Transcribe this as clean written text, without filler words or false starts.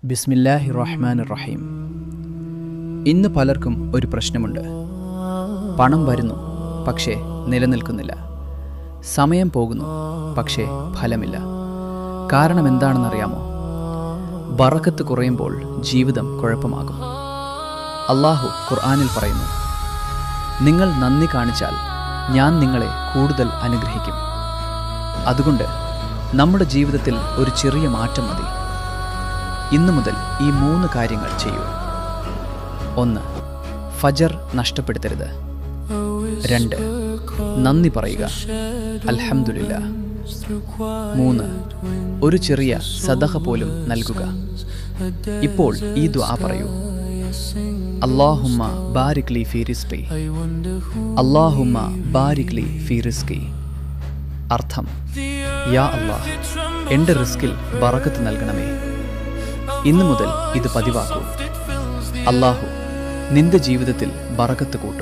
ബിസ്മില്ലാഹിർ റഹ്മാനിർ റഹീം. ഇന്ന് പലർക്കും ഒരു പ്രശ്നമുണ്ട്. പണം വരുന്നു, പക്ഷേ നിലനിൽക്കുന്നില്ല. സമയം പോകുന്നു, പക്ഷേ ഫലമില്ല. കാരണം എന്താണെന്നറിയാമോ? ബറക്കത്ത് കുറയുമ്പോൾ ജീവിതം കുഴപ്പമാകും. അല്ലാഹു ഖുർആനിൽ പറയുന്നു, നിങ്ങൾ നന്ദി കാണിച്ചാൽ ഞാൻ നിങ്ങളെ കൂടുതൽ അനുഗ്രഹിക്കും. അതുകൊണ്ട് നമ്മുടെ ജീവിതത്തിൽ ഒരു ചെറിയ മാറ്റം മതി. ഇന്നു മുതൽ ഈ 3 കാര്യങ്ങൾ ചെയ്യൂ. 1. ഫജർ നഷ്ടപ്പെടുത്തരുത്. 2. നന്ദി പറയുക, അൽഹംദുലില്ലാ. 3. ഒരു ചെറിയ സദഖ പോലും നൽകുക. ഇപ്പോൾ ഈ ദുആ പറയൂ: അല്ലാഹുമ്മ ബാരിക് ലി ഫീ റിസ്ഖി, അല്ലാഹുമ്മ ബാരിക് ലി ഫീ റിസ്ഖി. അർത്ഥം: യാ അല്ലാഹ്, എൻ്റെ റിസ്കിൽ ബറക്കത്ത് നൽകണമേ. ഇന്നു മുതൽ ഇത് പതിവാക്കൂ. അല്ലാഹു നിന്റെ ജീവിതത്തിൽ ബറക്കത്ത് കൂട്ടും.